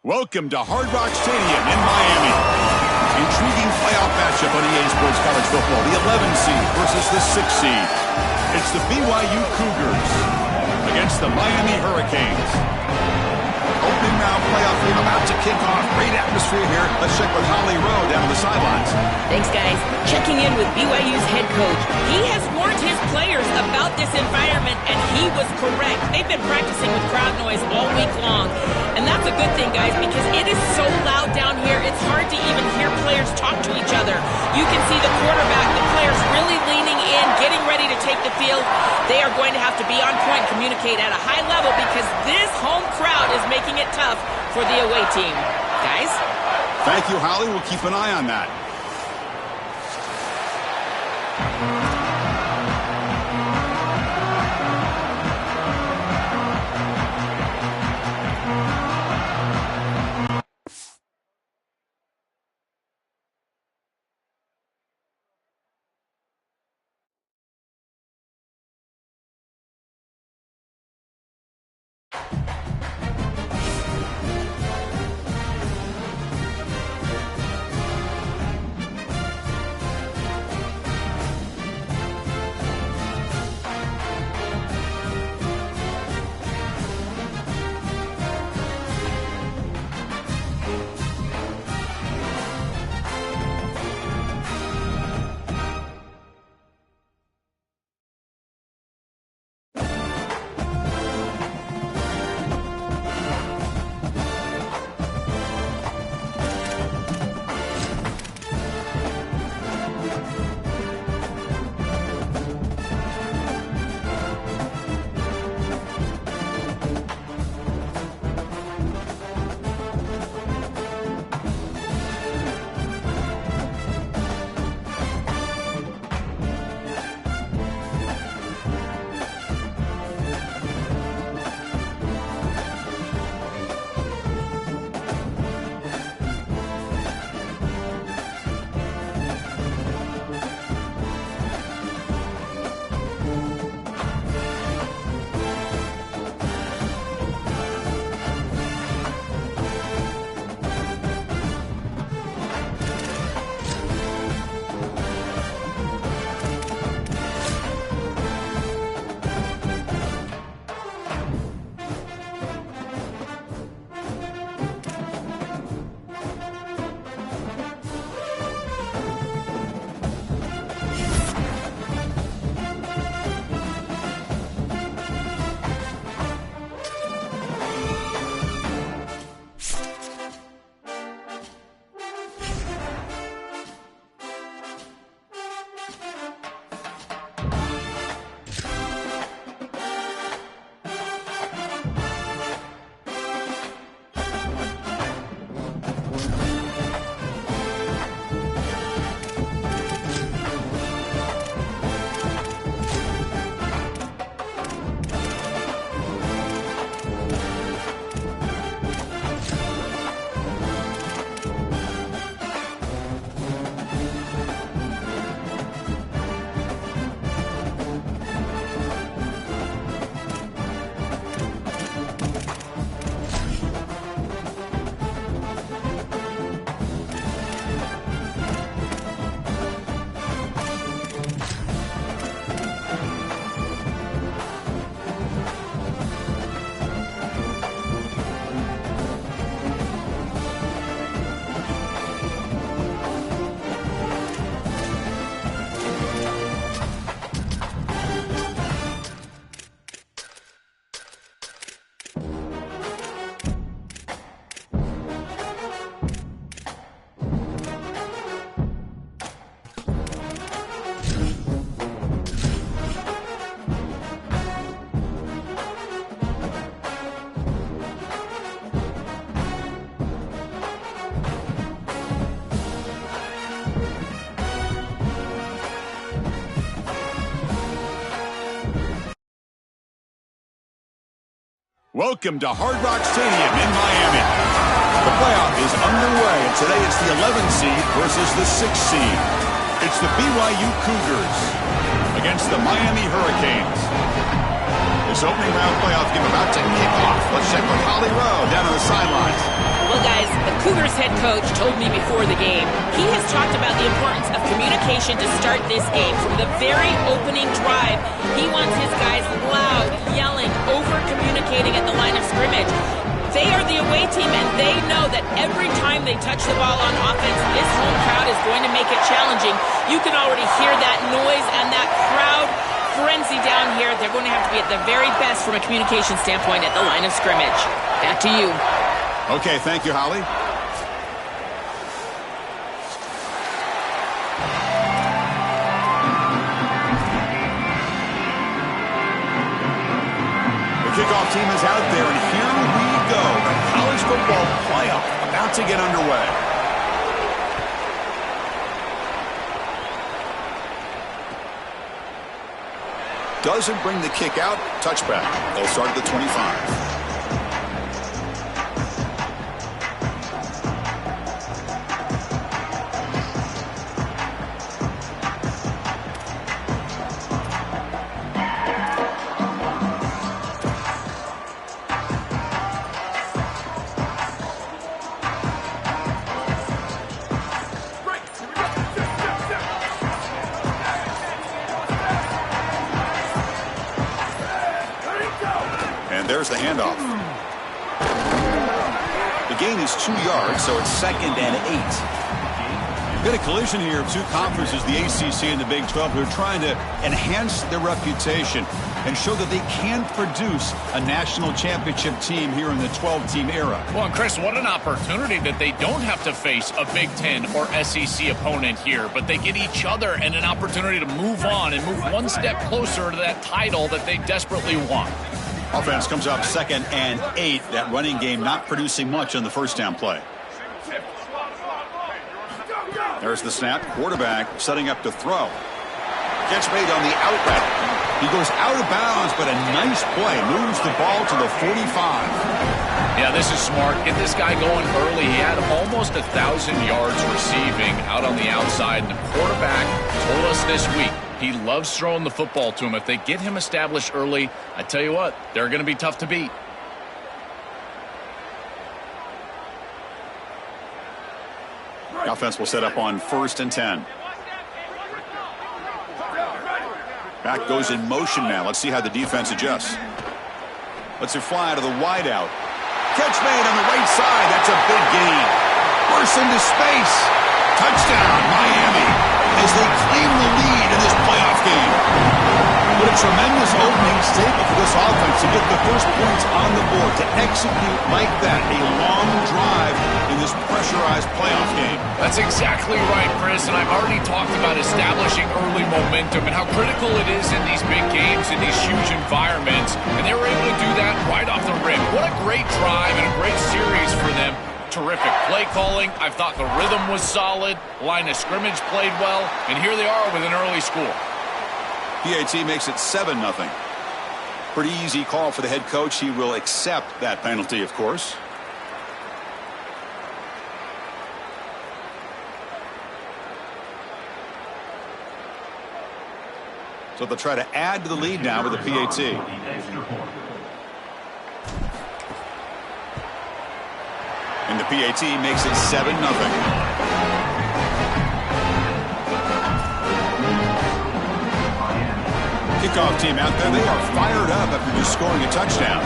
Welcome to Hard Rock Stadium in Miami. Intriguing playoff matchup on EA Sports College Football. The 11 seed versus the 6 seed. It's the BYU Cougars against the Miami Hurricanes. Opening round playoff game about to kick off. Great atmosphere here. Let's check with Holly Rowe down on the sidelines. Thanks, guys. Checking in with BYU's head coach. He has warned his players about this environment, and he was correct. They've been practicing with crowd noise all week long. And that's a good thing, guys, because it is so loud down here, it's hard to even hear players talk to each other. You can see the quarterback, the players really leaning in, getting ready to take the field. They are going to have to be on point, communicate at a high level, because this home crowd is making it tough for the away team. Guys? Thank you, Holly. We'll keep an eye on that. Welcome to Hard Rock Stadium in Miami. The playoff is underway, and today it's the 11 seed versus the 6 seed. It's the BYU Cougars against the Miami Hurricanes. This opening round playoff game about to kick off. Let's check with Holly Rowe down on the sidelines. Well, guys, the Cougars head coach told me before the game, he has talked about the importance of communication to start this game. From the very opening drive, he wants his guys loud, yelling, over-communicating at the line of scrimmage. They are the away team, and they know that every time they touch the ball on offense, this home crowd is going to make it challenging. You can already hear that noise and that crowd frenzy down here. They're going to have to be at the very best from a communication standpoint at the line of scrimmage. Back to you. Okay, thank you, Holly. The kickoff team is out there, and here we go. The college football playoff about to get underway. Doesn't bring the kick out. Touchback. They'll start at the 25. There's the handoff. The gain is 2 yards, so it's 2nd and 8. Been a collision here of two conferences, the ACC and the Big 12, who are trying to enhance their reputation and show that they can produce a national championship team here in the 12-team era. Well, and Chris, what an opportunity that they don't have to face a Big 10 or SEC opponent here, but they get each other and an opportunity to move on and move one step closer to that title that they desperately want. Offense comes up 2nd and 8. That running game not producing much on the first down play. There's the snap. Quarterback setting up to throw. Catch made on the out route. He goes out of bounds, but a nice play. Moves the ball to the 45. Yeah, this is smart. Get this guy going early. He had almost 1,000 yards receiving out on the outside. And the quarterback told us this week he loves throwing the football to him. If they get him established early, I tell you what, they're going to be tough to beat. The offense will set up on 1st and 10. Back goes in motion now. Let's see how the defense adjusts. Lets it fly to the wideout. Catch made on the right side. That's a big gain. Bursts into space. Touchdown, Miami, as they claim the lead in this playoff game. What a tremendous opening statement for this offense to get the first points on the board, to execute like that, a long drive in this pressurized playoff game. That's exactly right, Chris, and I've already talked about establishing early momentum and how critical it is in these big games, in these huge environments, and they were able to do that right off the rip. What a great drive and a great series for them. Terrific play calling. I thought the rhythm was solid. Line of scrimmage played well. And here they are with an early score. PAT makes it 7-0. Pretty easy call for the head coach. He will accept that penalty, of course. So they'll try to add to the lead now with the PAT. And the PAT makes it 7-0. Kickoff team out there. They are fired up after just scoring a touchdown.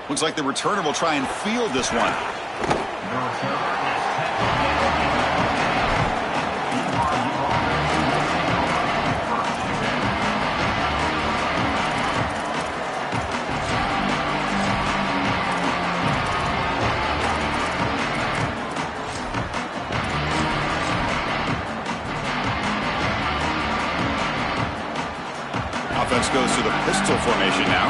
Looks like the returner will try and field this one. Offense goes to the pistol formation now.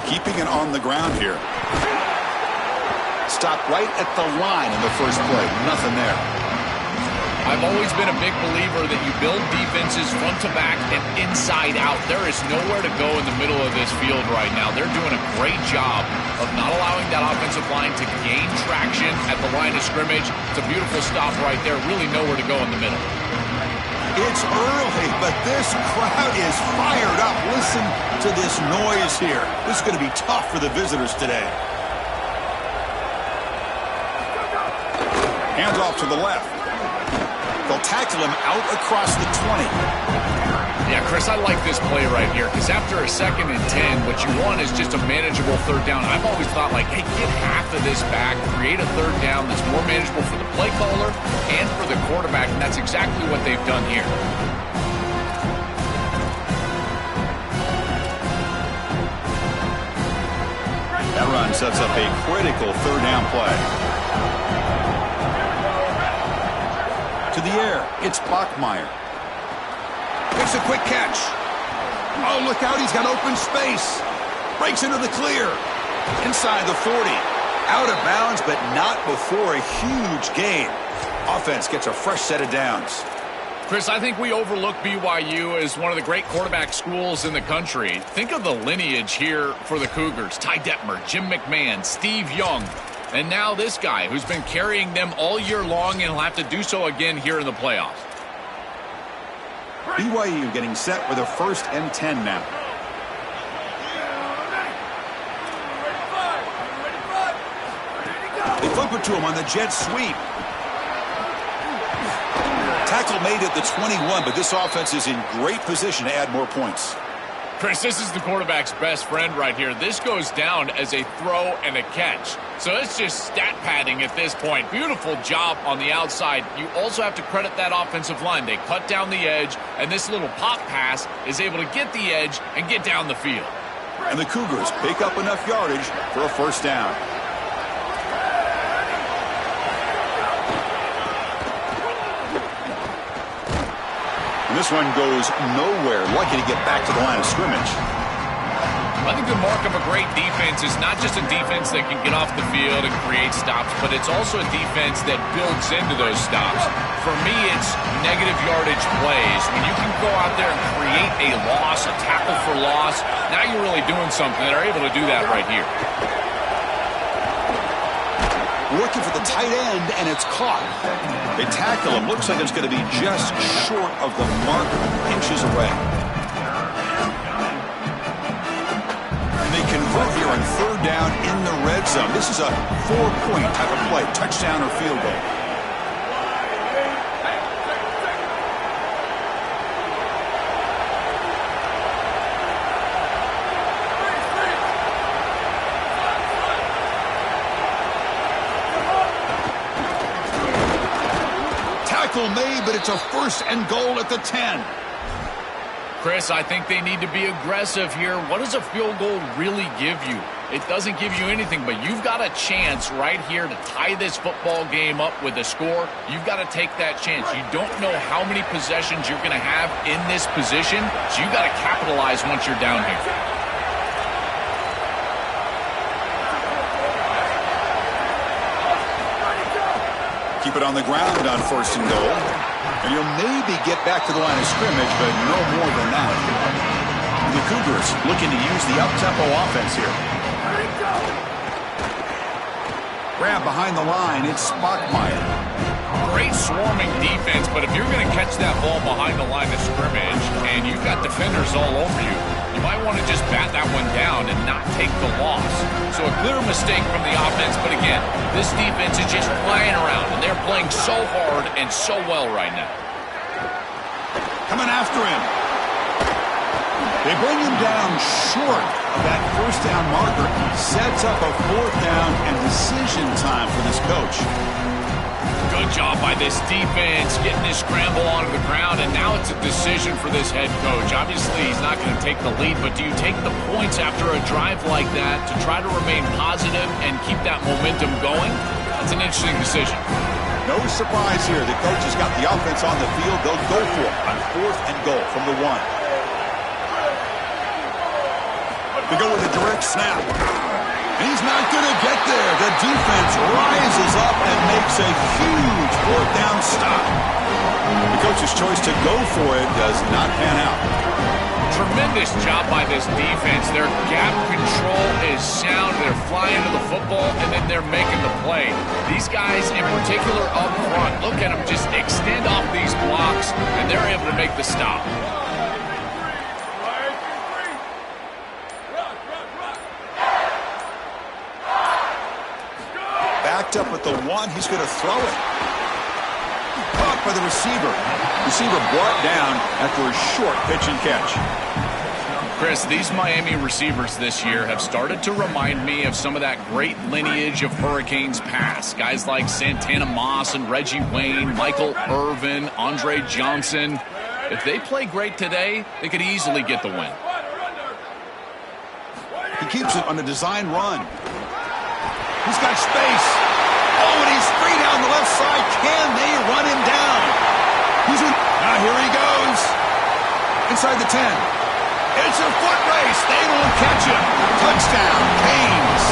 Keeping it on the ground here. Stopped right at the line in the first play. Nothing there. I I've always been a big believer that you build defenses front to back and inside out. There is nowhere to go in the middle of this field right now. They're doing a great job of not allowing that offensive line to gain traction at the line of scrimmage. It's a beautiful stop right there. Really nowhere to go in the middle. It's early, but this crowd is fired up. Listen to this noise here. This is going to be tough for the visitors today. Hands off to the left. They'll tackle him out across the 20. Yeah, Chris, I like this play right here because after a 2nd and 10, what you want is just a manageable 3rd down. I've always thought, like, hey, get half of this back, create a 3rd down that's more manageable for the play caller and for the quarterback, and that's exactly what they've done here. That run sets up a critical 3rd down play. To the air, it's Bachmeier. Makes a quick catch. Oh, look out, he's got open space. Breaks into the clear. Inside the 40. Out of bounds, but not before a huge gain. Offense gets a fresh set of downs. Chris, I think we overlook BYU as one of the great quarterback schools in the country. Think of the lineage here for the Cougars. Ty Detmer, Jim McMahon, Steve Young. And now this guy who's been carrying them all year long and will have to do so again here in the playoffs. BYU getting set with a 1st and 10 now. They flip it to him on the jet sweep. Tackle made at the 21, but this offense is in great position to add more points. Chris, this is the quarterback's best friend right here. This goes down as a throw and a catch. So it's just stat padding at this point. Beautiful job on the outside. You also have to credit that offensive line. They cut down the edge, and this little pop pass is able to get the edge and get down the field. And the Cougars pick up enough yardage for a 1st down. And this one goes nowhere. Lucky to get back to the line of scrimmage. I think the mark of a great defense is not just a defense that can get off the field and create stops, but it's also a defense that builds into those stops. For me, it's negative yardage plays. When you can go out there and create a loss, a tackle for loss, now you're really doing something. They're able to do that right here. Looking for the tight end, and it's caught. They tackle him. Looks like it's going to be just short of the mark, inches away. They convert here on 3rd down in the red zone. This is a 4-point type of play, touchdown or field goal. Tackle made, but it's a 1st and goal at the 10. Chris, I think they need to be aggressive here. What does a field goal really give you? It doesn't give you anything, but you've got a chance right here to tie this football game up with a score. You've got to take that chance. You don't know how many possessions you're going to have in this position, so you've got to capitalize once you're down here. Keep it on the ground on 1st and goal. And you'll maybe get back to the line of scrimmage, but no more than that. And the Cougars looking to use the up-tempo offense here. Grab behind the line, it's Bachmeier. Great swarming defense, but if you're going to catch that ball behind the line of scrimmage and you've got defenders all over you, you might want to just bat that one down and not take the loss. So a clear mistake from the offense, but again, this defense is just flying around, and they're playing so hard and so well right now. Coming after him. They bring him down short of that 1st down marker. Sets up a 4th down and decision time for this coach. Good job by this defense, getting this scramble onto the ground, and now it's a decision for this head coach. Obviously, he's not going to take the lead, but do you take the points after a drive like that to try to remain positive and keep that momentum going? That's an interesting decision. No surprise here. The coach has got the offense on the field. They'll go for it on 4th and goal from the 1. They go with a direct snap. He's not going to get there. The defense rises up and makes a huge 4th down stop. His choice to go for it does not pan out. Tremendous job by this defense. Their gap control is sound. They're flying to the football, and then they're making the play. These guys, in particular up front, look at them just extend off these blocks, and they're able to make the stop. Backed up with the one. He's going to throw it. Caught by the receiver. Receiver brought down after a short pitch and catch. Chris, these Miami receivers this year have started to remind me of some of that great lineage of Hurricanes past. Guys like Santana Moss and Reggie Wayne, Michael Irvin, Andre Johnson. If they play great today, they could easily get the win. He keeps it on a design run. He's got space. Oh, and he's free down the left side. Can they run him down? Now here he goes. Inside the 10. It's a foot race. They don't catch him. Touchdown, Canes.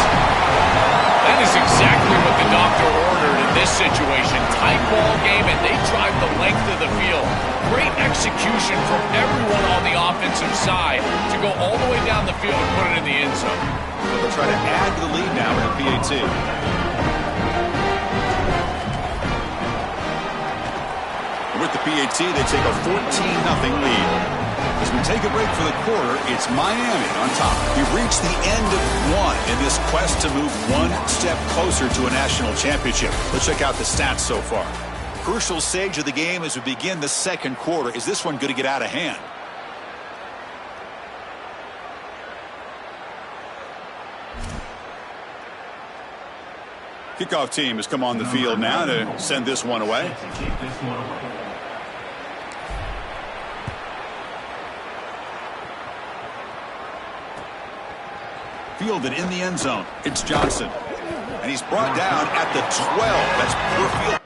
That is exactly what the doctor ordered in this situation. Tight ball game, and they drive the length of the field. Great execution from everyone on the offensive side to go all the way down the field and put it in the end zone. So they'll try to add to the lead now with a PAT. With the PAT, they take a 14-0 lead. As we take a break for the quarter, it's Miami on top. We've reached the end of one in this quest to move one step closer to a national championship. Let's check out the stats so far. Crucial stage of the game as we begin the second quarter. Is this one going to get out of hand? Kickoff team has come on the field now to send this one away. Fielded in the end zone. It's Johnson. And he's brought down at the 12. That's poor field.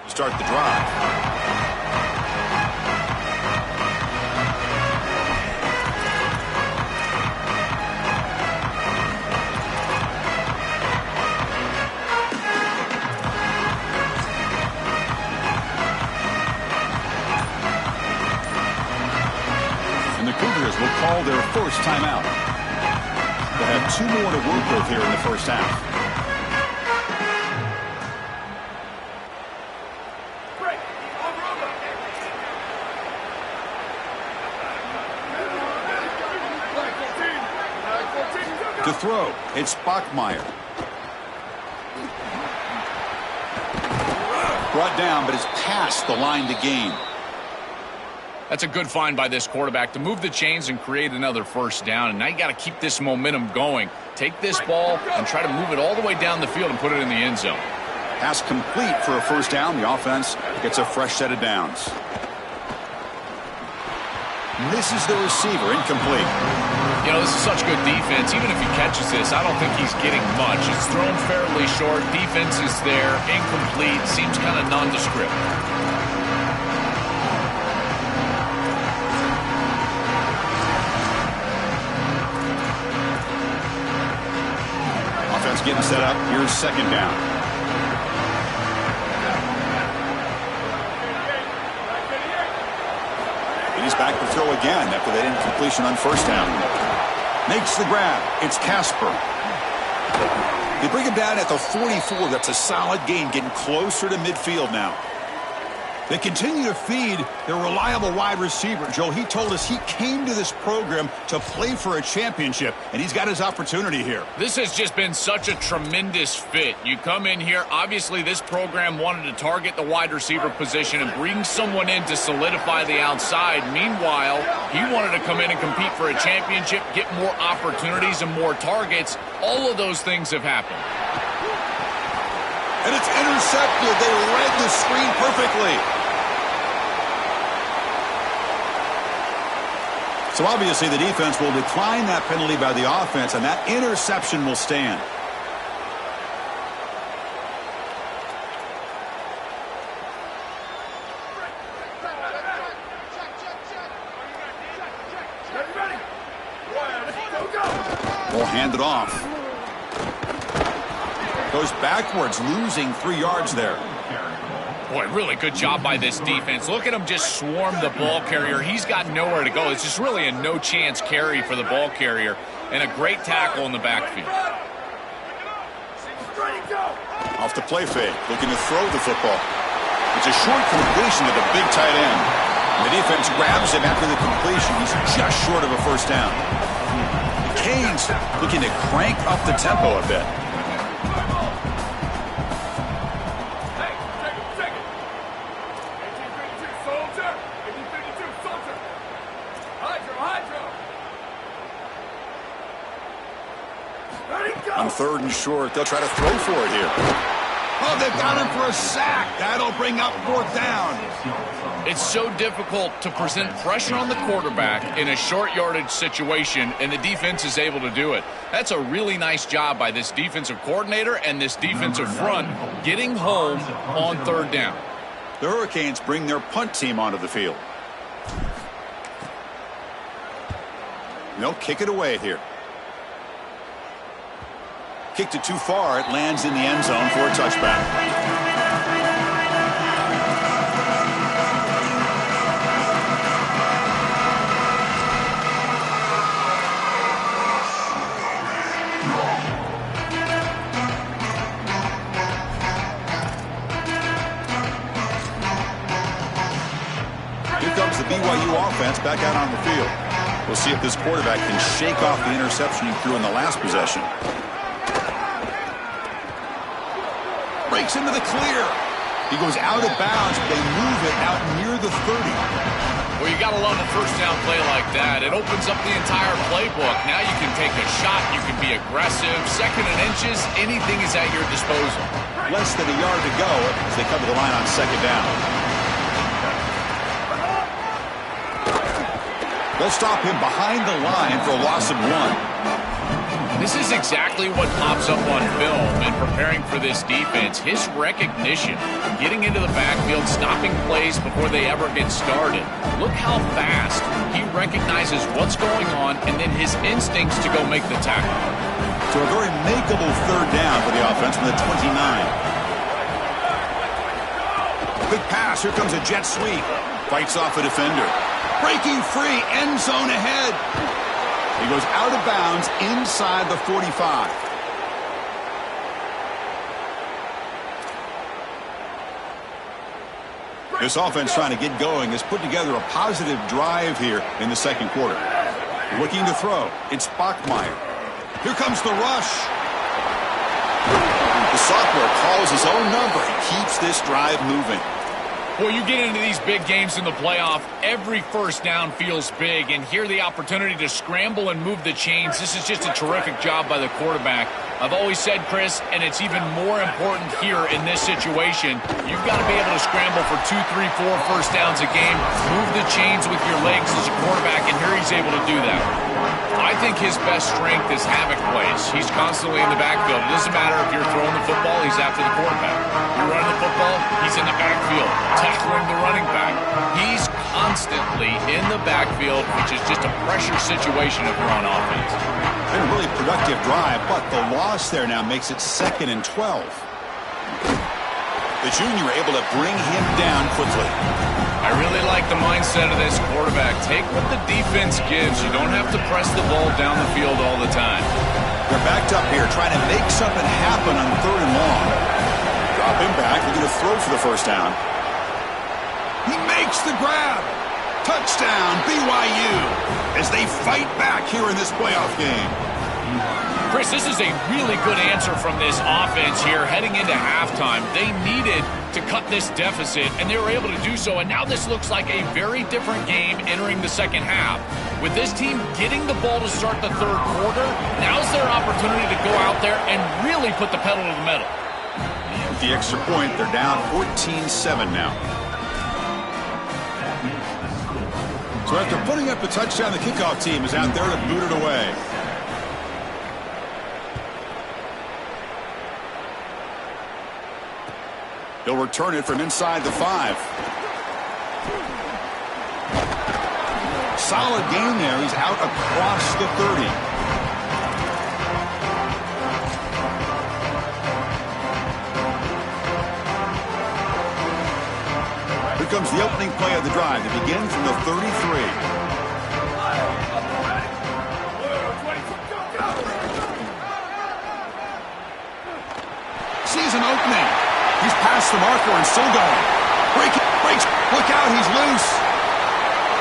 Start the drive. And the Cougars will call their first timeout. They'll have two more to work with here in the first half. To throw, it's Bachmeier. Brought down, but it's past the line to gain. That's a good find by this quarterback to move the chains and create another first down. And now you got to keep this momentum going. Take this ball and try to move it all the way down the field and put it in the end zone. Pass complete for a first down. The offense gets a fresh set of downs. Misses the receiver, incomplete. You know, this is such good defense. Even if he catches this, I don't think he's getting much. It's thrown fairly short. Defense is there. Incomplete. Seems kind of nondescript. Offense getting set up. Here's second down. And he's back to throw go again after that incompletion on first down. Makes the grab. It's Casper. They bring him down at the 44. That's a solid gain, getting closer to midfield now. They continue to feed their reliable wide receiver. Joe, he told us he came to this program to play for a championship, and he's got his opportunity here. This has just been such a tremendous fit. You come in here, obviously this program wanted to target the wide receiver position and bring someone in to solidify the outside. Meanwhile, he wanted to come in and compete for a championship, get more opportunities and more targets. All of those things have happened. And it's intercepted. They read the screen perfectly. So obviously the defense will decline that penalty by the offense, and that interception will stand. We'll hand it off. Goes backwards, losing 3 yards there. Boy, really good job by this defense. Look at him just swarm the ball carrier. He's got nowhere to go. It's just really a no-chance carry for the ball carrier, and a great tackle in the backfield. Off the play fake, looking to throw the football. It's a short completion to the big tight end. The defense grabs him after the completion. He's just short of a first down. The Canes looking to crank up the tempo a bit. On 3rd and short, they'll try to throw for it here. Oh, they've got him for a sack. That'll bring up 4th down. It's so difficult to present pressure on the quarterback in a short yardage situation, and the defense is able to do it. That's a really nice job by this defensive coordinator and this defensive front getting home on 3rd down. The Hurricanes bring their punt team onto the field. And they'll kick it away here. Kicked it too far. It lands in the end zone for a touchback. Here comes the BYU offense back out on the field. We'll see if this quarterback can shake off the interception he threw in the last possession. Breaks into the clear. He goes out of bounds, but they move it out near the 30. Well, you got to love a first down play like that. It opens up the entire playbook. Now you can take a shot. You can be aggressive. 2nd and inches, anything is at your disposal. Less than a yard to go as they come to the line on 2nd down. They'll stop him behind the line for a loss of 1. This is exactly what pops up on film in preparing for this defense. His recognition, getting into the backfield, stopping plays before they ever get started. Look how fast he recognizes what's going on and then his instincts to go make the tackle. So a very makeable 3rd down for the offense from the 29. Quick pass. Here comes a jet sweep. Fights off a defender. Breaking free. End zone ahead. He goes out of bounds inside the 45. This offense trying to get going has put together a positive drive here in the 2nd quarter. Looking to throw. It's Bachmeier. Here comes the rush. The sophomore calls his own number. He keeps this drive moving. Well, you get into these big games in the playoff, every first down feels big, and here the opportunity to scramble and move the chains. This is just a terrific job by the quarterback. I've always said, Chris, and it's even more important here in this situation, you've got to be able to scramble for 2, 3, 4 first downs a game, move the chains with your legs as a quarterback, and here he's able to do that. I think his best strength is havoc plays. He's constantly in the backfield. It doesn't matter if you're throwing the football, he's after the quarterback. You're running the football, he's in the backfield, tackling the running back. He's constantly in the backfield, which is just a pressure situation if you're on offense. Been a really productive drive, but the loss there now makes it 2nd and 12. The junior able to bring him down quickly. I I really like the mindset of this quarterback. Take what the defense gives. You don't have to press the ball down the field all the time. They're backed up here, trying to make something happen on 3rd and long. Drop him back. They're going to throw for the first down. He makes the grab. Touchdown, BYU, as they fight back here in this playoff game. Chris, this is a really good answer from this offense here heading into halftime. They needed to cut this deficit, and they were able to do so. And now this looks like a very different game entering the second half. With this team getting the ball to start the 3rd quarter, now's their opportunity to go out there and really put the pedal to the metal. And with the extra point, they're down 14-7 now. So after putting up a touchdown, the kickoff team is out there to boot it away. He'll return it from inside the 5. Solid gain there. He's out across the 30. Here comes the opening play of the drive. It begins from the 33. Sees an opening. He's past the marker and still going. Breaks. Look out, he's loose.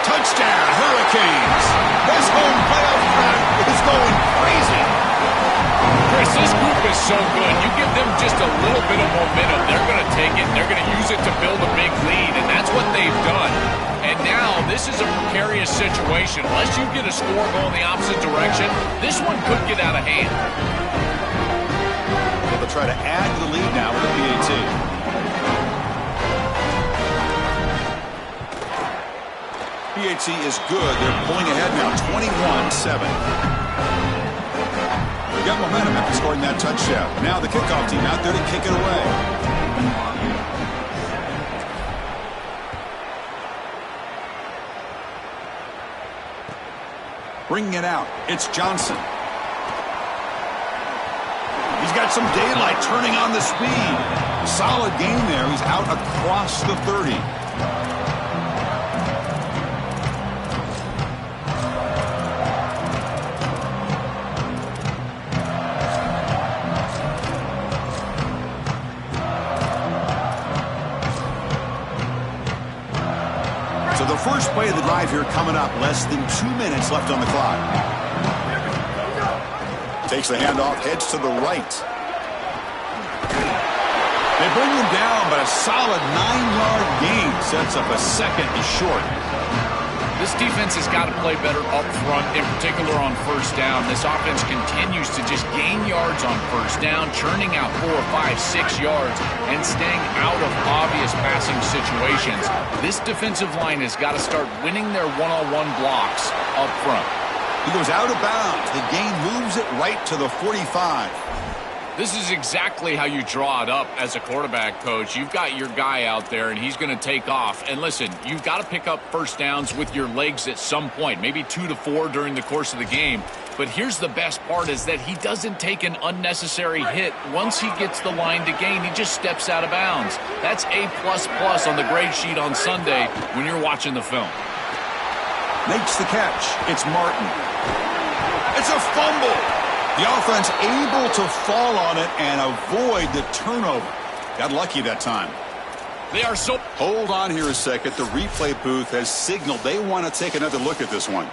Touchdown, Hurricanes. This home playoff crowd is going crazy. Chris, this group is so good. You give them just a little bit of momentum, they're going to take it, and they're going to use it to build a big lead, and that's what they've done. And now, this is a precarious situation. Unless you get a score going the opposite direction, this one could get out of hand. They'll try to add to the lead now with the PAT. PAT is good. They're pulling ahead now, 21-7. They got momentum after scoring that touchdown. Now the kickoff team out there to kick it away. Bringing it out, it's Johnson. He's got some daylight turning on the speed. Solid game there. He's out across the 30. So the first play of the drive here coming up. Less than 2 minutes left on the clock. Takes the handoff, heads to the right. They bring him down, but a solid 9-yard gain sets up a second and short. This defense has got to play better up front, in particular on first down. This offense continues to just gain yards on first down, churning out 4, 5, 6 yards, and staying out of obvious passing situations. This defensive line has got to start winning their one-on-one blocks up front. He goes out of bounds. The gain moves it right to the 45. This is exactly how you draw it up as a quarterback, coach. You've got your guy out there, and he's going to take off. And listen, you've got to pick up first downs with your legs at some point, maybe 2 to 4 during the course of the game. But here's the best part is that he doesn't take an unnecessary hit. Once he gets the line to gain, he just steps out of bounds. That's A++ on the grade sheet on Sunday when you're watching the film. Makes the catch. It's Martin. It's a fumble. The offense able to fall on it and avoid the turnover. Got lucky that time. They are so... Hold on here a second. The replay booth has signaled they want to take another look at this one.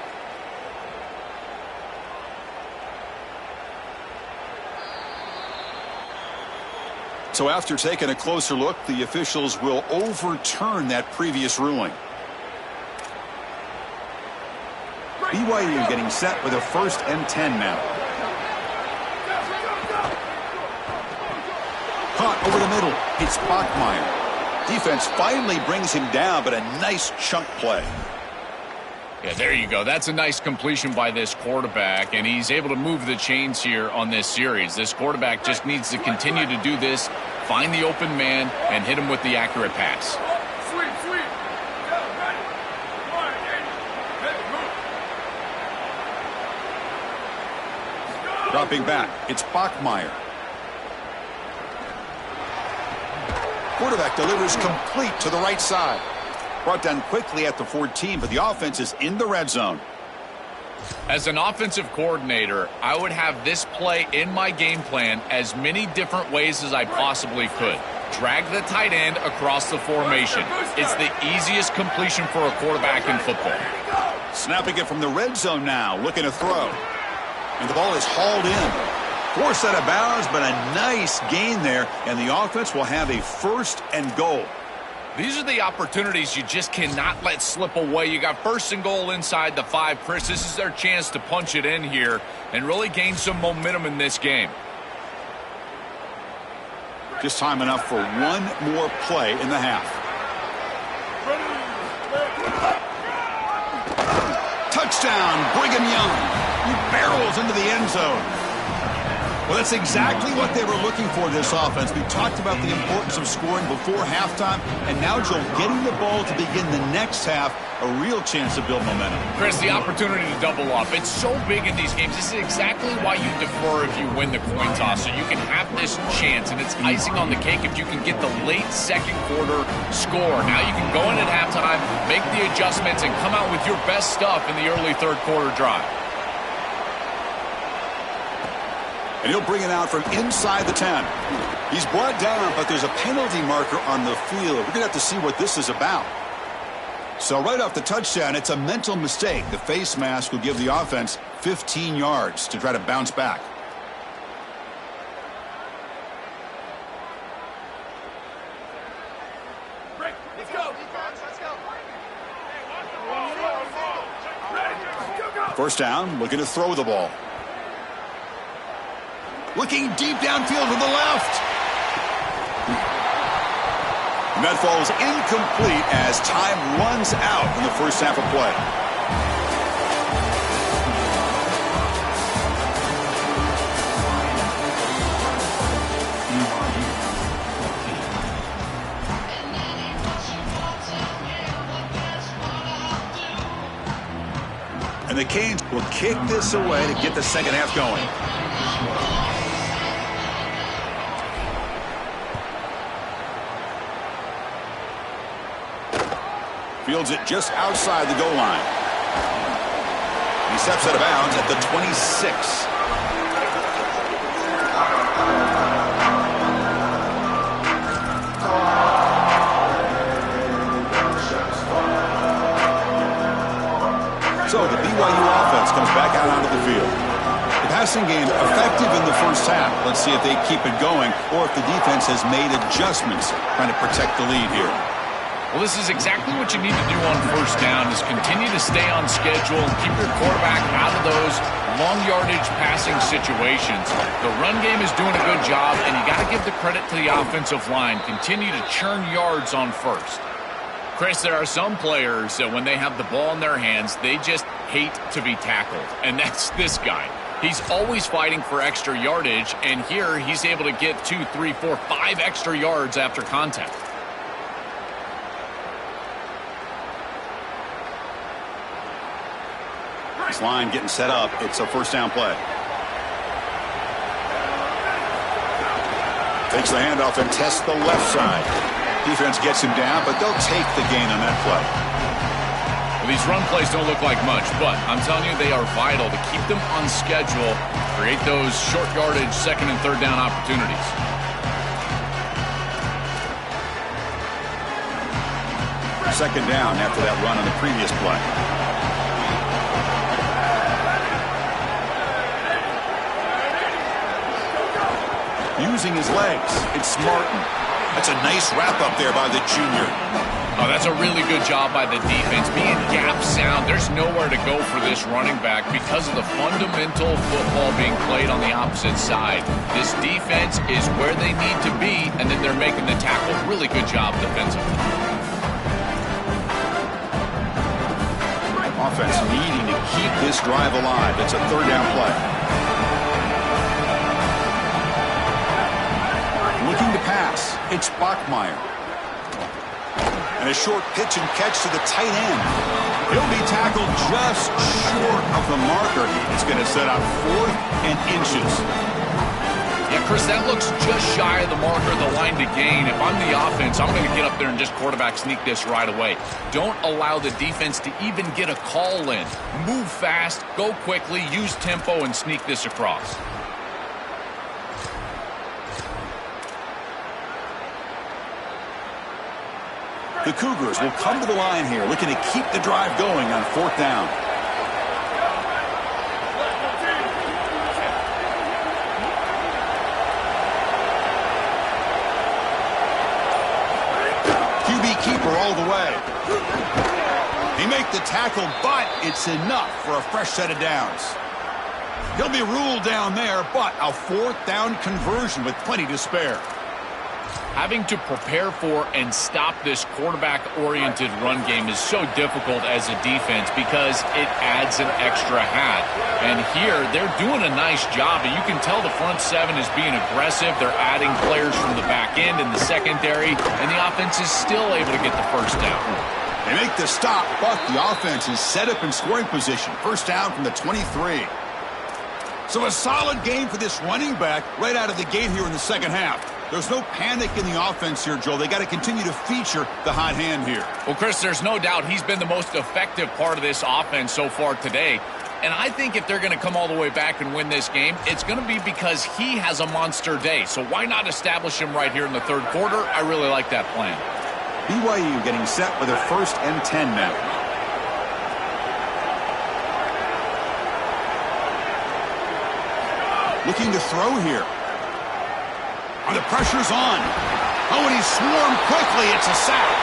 So after taking a closer look, the officials will overturn that previous ruling. BYU getting set with a 1st and 10 now. Caught over the middle. It's Bachmeier. Defense finally brings him down, but a nice chunk play. Yeah, there you go. That's a nice completion by this quarterback, and he's able to move the chains here on this series. This quarterback just needs to continue to do this, find the open man, and hit him with the accurate pass. Dropping back, it's Bachmeier. Quarterback delivers complete to the right side. Brought down quickly at the 14, but the offense is in the red zone. As an offensive coordinator, I would have this play in my game plan as many different ways as I possibly could. Drag the tight end across the formation. It's the easiest completion for a quarterback in football. Snapping it from the red zone now, looking to throw. And the ball is hauled in. Forced out of bounds, but a nice gain there, and the offense will have a 1st and goal. These are the opportunities you just cannot let slip away. You got 1st and goal inside the 5. Chris, this is their chance to punch it in here and really gain some momentum in this game. Just time enough for one more play in the half. Touchdown, Brigham Young. He barrels into the end zone. Well, that's exactly what they were looking for, this offense. We talked about the importance of scoring before halftime, and now, Joel, getting the ball to begin the next half, a real chance to build momentum. Chris, the opportunity to double up. It's so big in these games. This is exactly why you defer if you win the coin toss, so you can have this chance, and it's icing on the cake if you can get the late 2nd quarter score. Now you can go in at halftime, make the adjustments, and come out with your best stuff in the early 3rd quarter drive. And he'll bring it out from inside the 10. He's brought down, but there's a penalty marker on the field. We're going to have to see what this is about. So right off the touchdown, it's a mental mistake. The face mask will give the offense 15 yards to try to bounce back. Let's go. 1st down, looking to throw the ball. Looking deep downfield to the left. And that falls incomplete as time runs out in the 1st half of play. And the Canes will kick this away to get the 2nd half going. Fields it just outside the goal line. He steps out of bounds at the 26. So the BYU offense comes back out onto the field. The passing game effective in the 1st half. Let's see if they keep it going or if the defense has made adjustments trying to protect the lead here. Well, this is exactly what you need to do on 1st down is continue to stay on schedule, keep your quarterback out of those long yardage passing situations. The run game is doing a good job, and you got to give the credit to the offensive line. Continue to churn yards on 1st. Chris, there are some players that when they have the ball in their hands, they just hate to be tackled, and that's this guy. He's always fighting for extra yardage, and here he's able to get 2, 3, 4, 5 extra yards after contact. This line getting set up. It's a 1st down play. Takes the handoff and tests the left side. Defense gets him down, but they'll take the gain on that play. Well, these run plays don't look like much, but I'm telling you they are vital to keep them on schedule, create those short yardage 2nd and 3rd down opportunities. Second down after that run on the previous play. Using his legs, it's Martin. That's a nice wrap up there by the junior. Oh, that's a really good job by the defense. Being gap sound, there's nowhere to go for this running back because of the fundamental football being played on the opposite side. This defense is where they need to be, and then they're making the tackle. Really good job defensively. Offense needing to keep this drive alive. It's a 3rd down play. Looking to pass. It's Bachmeier. And a short pitch and catch to the tight end. He'll be tackled just short of the marker. It's going to set out 4th and inches. Yeah, Chris, that looks just shy of the marker, the line to gain. If I'm the offense, I'm going to get up there and just quarterback sneak this right away. Don't allow the defense to even get a call in. Move fast, go quickly, use tempo, and sneak this across. The Cougars will come to the line here, looking to keep the drive going on 4th down. Keeper all the way. He make the tackle, but it's enough for a fresh set of downs. He'll be ruled down there, but a 4th down conversion with plenty to spare. Having to prepare for and stop this quarterback-oriented run game is so difficult as a defense because it adds an extra hat. And here, they're doing a nice job, and you can tell the front 7 is being aggressive. They're adding players from the back end in the secondary, and the offense is still able to get the first down. They make the stop, but the offense is set up in scoring position. First down from the 23. So a solid game for this running back right out of the gate here in the second half. There's no panic in the offense here, Joel. They got to continue to feature the hot hand here. Well, Chris, there's no doubt he's been the most effective part of this offense so far today. And I think if they're going to come all the way back and win this game, it's going to be because he has a monster day. So why not establish him right here in the 3rd quarter? I really like that plan. BYU getting set for their 1st and 10 now. Looking to throw here. The pressure's on. Oh, and he's swarmed quickly. It's a sack.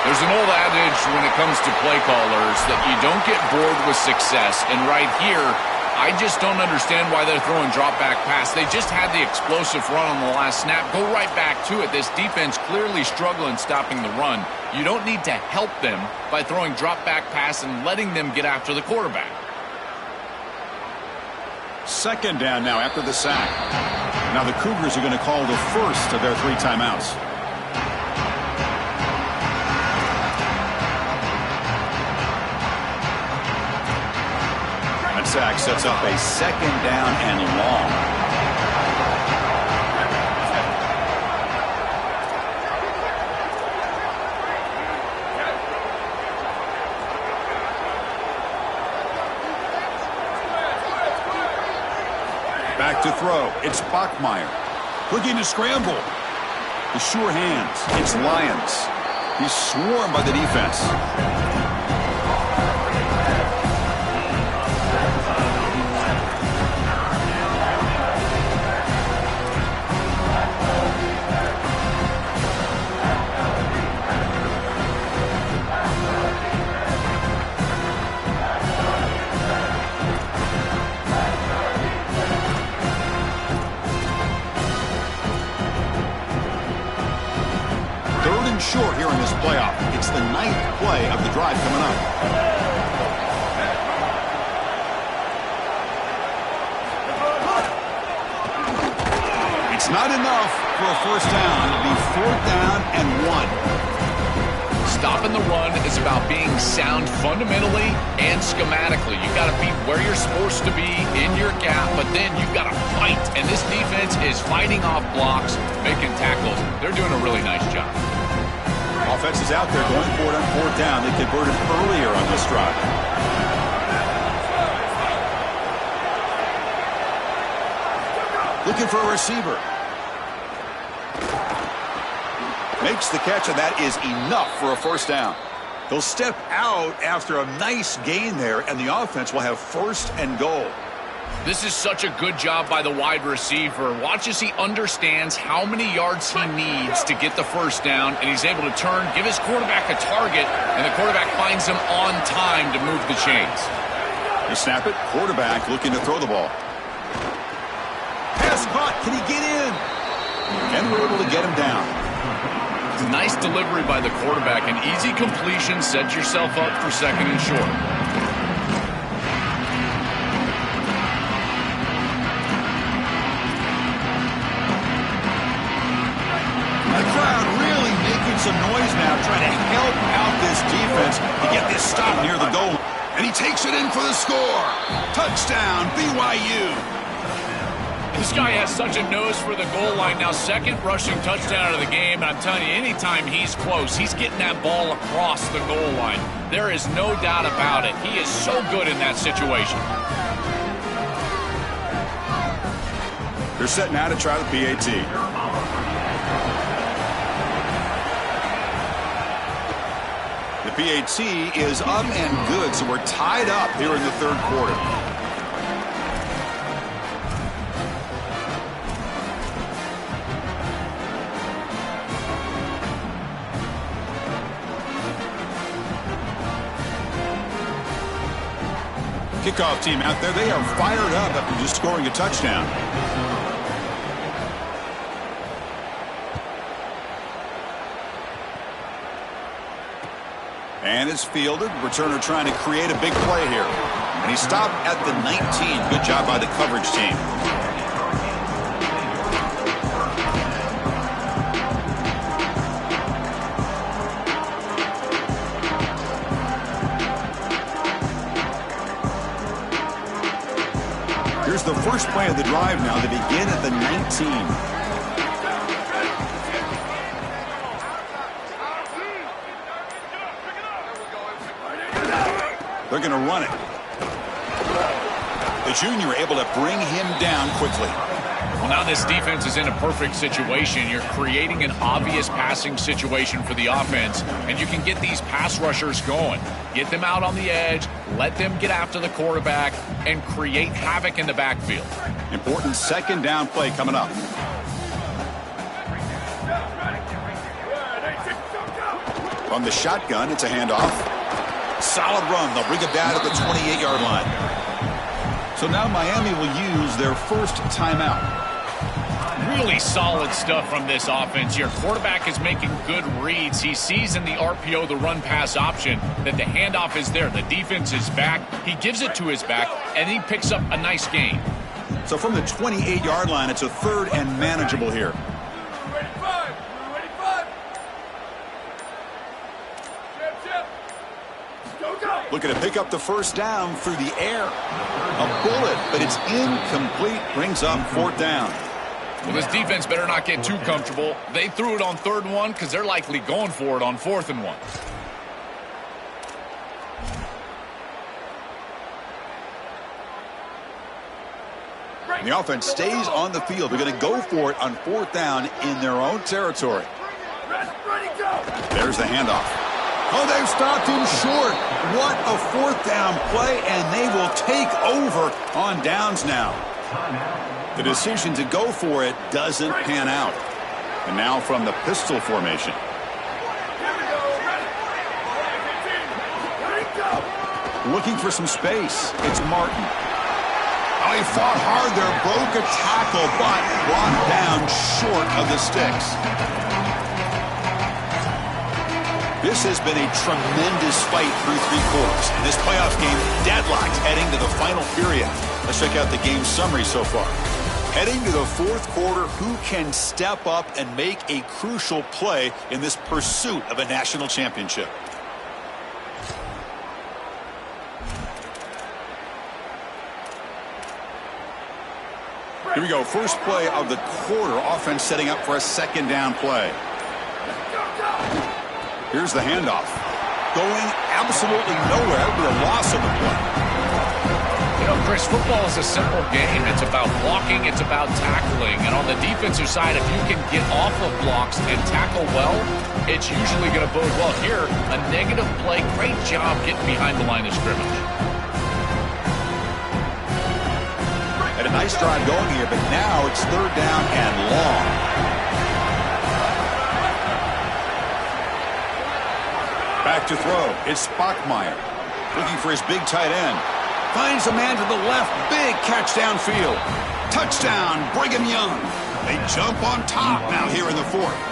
There's an old adage when it comes to play callers that you don't get bored with success. And right here, I just don't understand why they're throwing drop-back pass. They just had the explosive run on the last snap. Go right back to it. This defense clearly struggling stopping the run. You don't need to help them by throwing drop-back pass and letting them get after the quarterback. 2nd down now after the sack. Now the Cougars are going to call the first of their 3 timeouts. That sack sets up a 2nd down and long. Back to throw. It's Bachmeier. Looking to scramble. The sure hands. It's Lyons. He's swarmed by the defense. Short here in this playoff. It's the 9th play of the drive coming up. It's not enough for a first down. It'll be 4th down and 1. Stopping the run is about being sound fundamentally and schematically. You got to be where you're supposed to be in your gap, but then you've got to fight. And this defense is fighting off blocks, making tackles. They're doing a really nice job. Offense is out there going for it on 4th down. They converted earlier on this drive. Looking for a receiver. Makes the catch, and that is enough for a first down. They'll step out after a nice gain there, and the offense will have 1st and goal. This is such a good job by the wide receiver. Watch as he understands how many yards he needs to get the first down, and he's able to turn, give his quarterback a target, and the quarterback finds him on time to move the chains. They snap it. Quarterback looking to throw the ball. Pass caught. Can he get in? And we're able to get him down. Nice delivery by the quarterback. An easy completion. Set yourself up for 2nd and short. Some noise now trying to help out this defense to get this stop near the goal. And he takes it in for the score. Touchdown, BYU. This guy has such a nose for the goal line. Now, second rushing touchdown of the game, and I'm telling you, anytime he's close, he's getting that ball across the goal line. There is no doubt about it. He is so good in that situation. They're setting out to try the PAT. The PAT is up and good, so we're tied up here in the third quarter. Kickoff team out there, they are fired up after just scoring a touchdown. And it's fielded. Returner trying to create a big play here. And he stopped at the 19. Good job by the coverage team. Here's the first play of the drive now. They begin at the 19. They're going to run it. The junior able to bring him down quickly. Well, now this defense is in a perfect situation. You're creating an obvious passing situation for the offense, and you can get these pass rushers going. Get them out on the edge, let them get after the quarterback, and create havoc in the backfield. Important second down play coming up. From the shotgun, it's a handoff. Solid run. They'll bring it down to the 28-yard line. So now Miami will use their first timeout. Really solid stuff from this offense here. Quarterback is making good reads. He sees in the RPO, the run-pass option, that the handoff is there. The defense is back. He gives it to his back, and he picks up a nice gain. So from the 28-yard line, it's a third and manageable here. Looking to pick up the first down through the air. A bullet, but it's incomplete. Brings up fourth down. Well, this defense better not get too comfortable. They threw it on 3rd and 1 because they're likely going for it on 4th and 1. The offense stays on the field. They're going to go for it on 4th down in their own territory. There's the handoff. Oh, they've stopped him short. What a 4th down play, and they will take over on downs now. The decision to go for it doesn't pan out. And now from the pistol formation. Looking for some space. It's Martin. Oh, he fought hard there, broke a tackle, but brought down short of the sticks. This has been a tremendous fight through 3 quarters. And this playoff game deadlocked heading to the final period. Let's check out the game summary so far. Heading to the 4th quarter, who can step up and make a crucial play in this pursuit of a national championship? Here we go. First play of the quarter. Offense setting up for a second down play. Here's the handoff. Going absolutely nowhere with a loss of the play. You know, Chris, football is a simple game. It's about blocking. It's about tackling. And on the defensive side, if you can get off of blocks and tackle well, it's usually going to bode well. Here, a negative play. Great job getting behind the line of scrimmage. Had a nice drive going here, but now it's 3rd down and long. Back to throw. It's Spockmeyer. Looking for his big tight end. Finds a man to the left. Big catch downfield. Touchdown, Brigham Young. They jump on top now here in the 4th.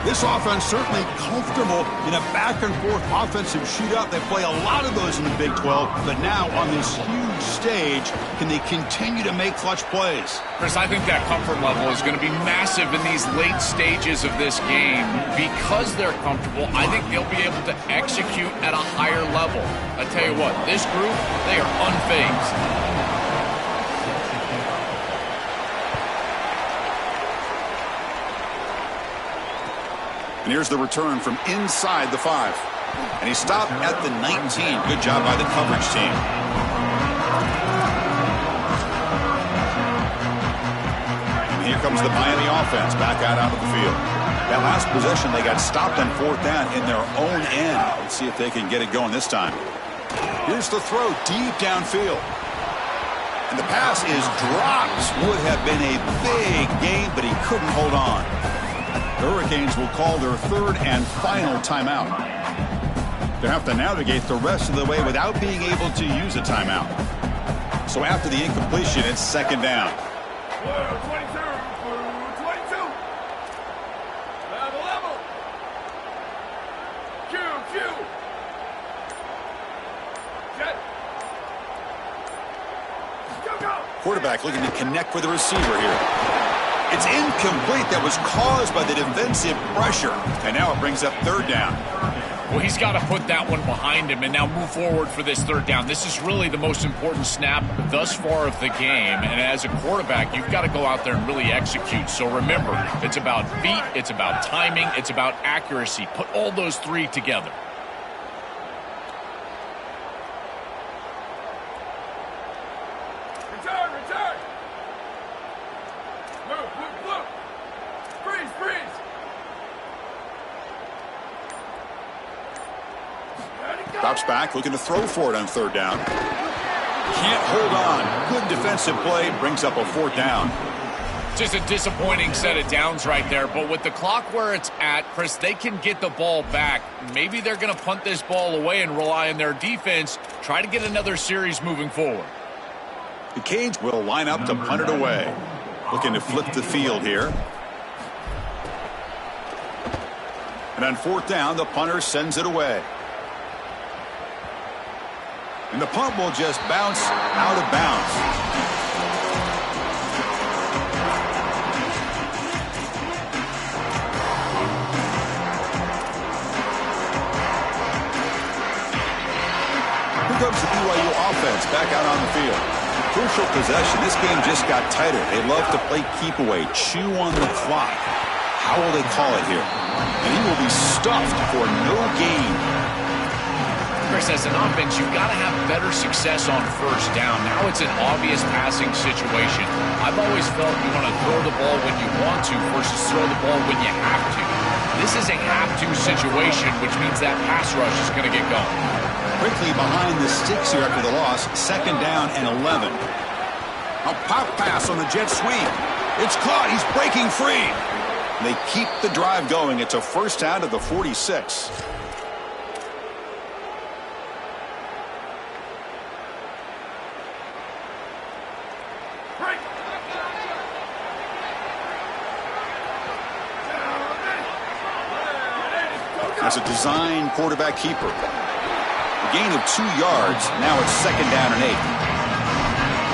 This offense certainly comfortable in a back-and-forth offensive shootout. They play a lot of those in the Big 12, but now on this huge stage, can they continue to make clutch plays? Chris, I think that comfort level is going to be massive in these late stages of this game. Because they're comfortable, I think they'll be able to execute at a higher level. I tell you what, this group, they are unfazed. And here's the return from inside the 5. And he stopped at the 19. Good job by the coverage team. And here comes the Miami offense back out onto the field. That last possession, they got stopped on 4th down in their own end. Let's see if they can get it going this time. Here's the throw deep downfield. And the pass is dropped. Would have been a big gain, but he couldn't hold on. The Hurricanes will call their 3rd and final timeout. They have to navigate the rest of the way without being able to use a timeout. So after the incompletion, it's 2nd down. 22. Level. Q. Jet. Go. Quarterback looking to connect with the receiver here. It's incomplete. That was caused by the defensive pressure. And now it brings up 3rd down. Well, he's got to put that one behind him and now move forward for this 3rd down. This is really the most important snap thus far of the game. And as a quarterback, you've got to go out there and really execute. So remember, it's about feet, it's about timing, it's about accuracy. Put all those 3 together. Return. Move. Freeze. Drops back, looking to throw for it on 3rd down. Can't hold on. Good defensive play, brings up a 4th down. Just a disappointing set of downs right there, but with the clock where it's at, Chris, they can get the ball back. Maybe they're going to punt this ball away and rely on their defense, try to get another series moving forward. The Canes will line up to punt it away. Looking to flip the field here. And on 4th down, the punter sends it away. And the punt will just bounce out of bounds. Here comes the BYU offense back out on the field. Crucial possession. This game just got tighter. They love to play keep away, chew on the clock. How will they call it here? And he will be stuffed for no gain. Chris, as an offense, you've got to have better success on 1st down. Now it's an obvious passing situation. I've always felt you want to throw the ball when you want to versus throw the ball when you have to. This is a have-to situation, which means that pass rush is going to get going. Quickly behind the sticks here after the loss. 2nd down and 11. A pop pass on the jet sweep. It's caught. He's breaking free. They keep the drive going. It's a 1st down to the 46. As a design quarterback keeper. A gain of 2 yards. Now it's 2nd down and 8.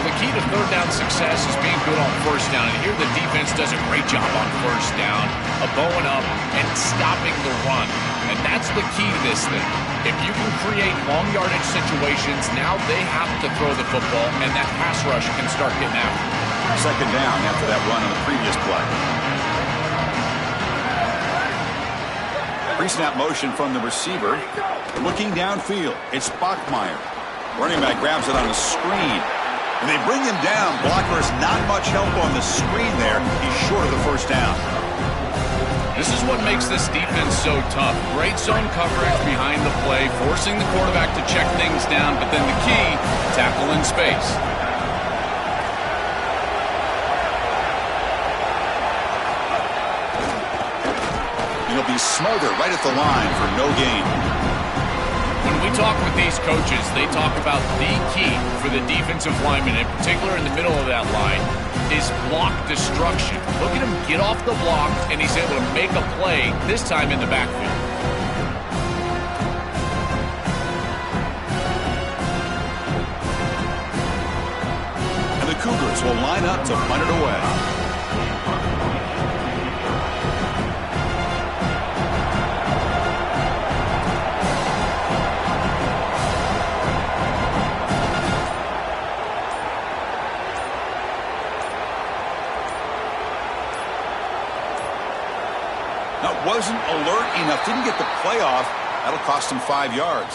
The key to 3rd down success is being good on 1st down. And here the defense does a great job on 1st down, bowing up and stopping the run. And that's the key to this thing. If you can create long yardage situations, now they have to throw the football, and that pass rush can start getting after. 2nd down after that run on the previous play. Pre-snap motion from the receiver. Looking downfield, it's Bachmeier. Running back grabs it on the screen. And they bring him down. Blocker's not much help on the screen there. He's short of the 1st down. This is what makes this defense so tough. Great zone coverage behind the play, forcing the quarterback to check things down, but then the key, tackle in space. He'll be smothered right at the line for no gain. When we talk with these coaches, they talk about the key for the defensive lineman, in particular in the middle of that line, is block destruction. Look at him get off the block, and he's able to make a play, this time in the backfield. And the Cougars will line up to punt it away. wasn't alert enough, didn't get the play off. That'll cost him 5 yards.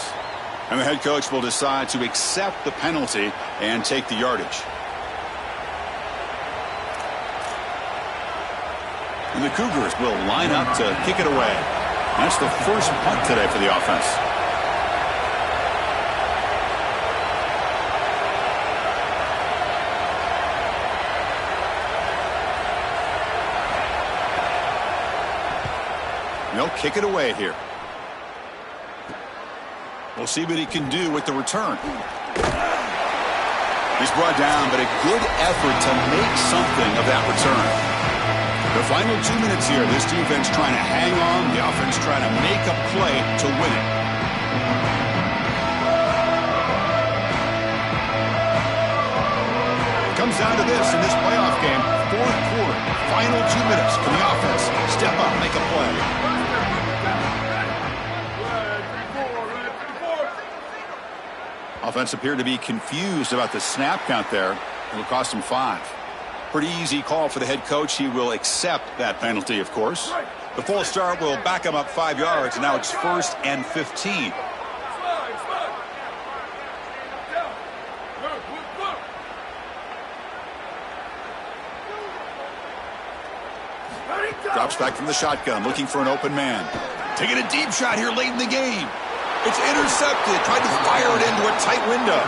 And the head coach will decide to accept the penalty and take the yardage. And the Cougars will line up to kick it away. That's the first punt today for the offense. And they'll kick it away here. We'll see what he can do with the return. He's brought down, but a good effort to make something of that return. The final 2 minutes here, this defense trying to hang on, the offense trying to make a play to win it. It comes down to this in this playoff game, fourth quarter, final 2 minutes. Can the offense step up, make a play? Offense appeared to be confused about the snap count there. It'll cost him 5. Pretty easy call for the head coach. He will accept that penalty, of course. The full start will back him up 5 yards, and now it's 1st and 15. Drops back from the shotgun, looking for an open man. Taking a deep shot here late in the game. It's intercepted. Tried to fire it into a tight window.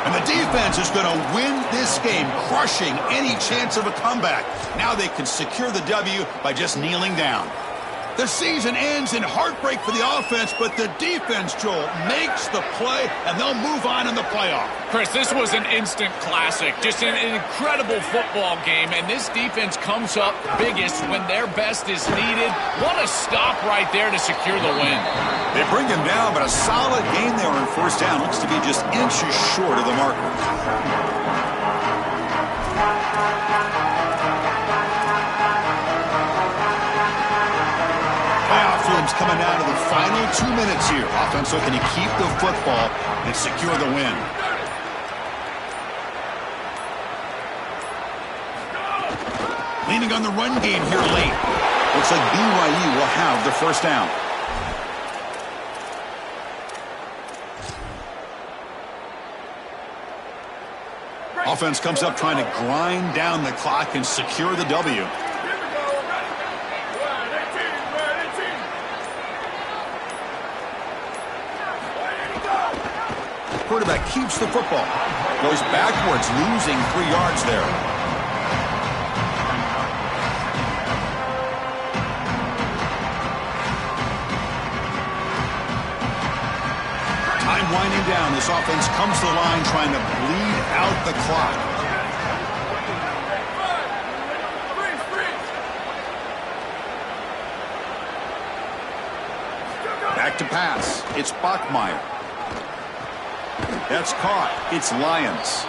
And the defense is going to win this game, crushing any chance of a comeback. Now they can secure the W by just kneeling down. The season ends in heartbreak for the offense, but the defense, Joel, makes the play, and they'll move on in the playoff. Chris, this was an instant classic. Just an incredible football game, and this defense comes up biggest when their best is needed. What a stop right there to secure the win. They bring him down, but a solid game there on first down. Looks to be just inches short of the marker. Playoff film's coming down to the final 2 minutes here. Offense looking to keep the football and secure the win. Leaning on the run game here late. Looks like BYU will have the first down. Offense comes up trying to grind down the clock and secure the W. Quarterback keeps the football. Goes backwards, losing 3 yards there. Time winding down. This offense comes to the line trying to bleed out the clock. Back to pass. It's Bachmeier. That's caught. It's Lyons.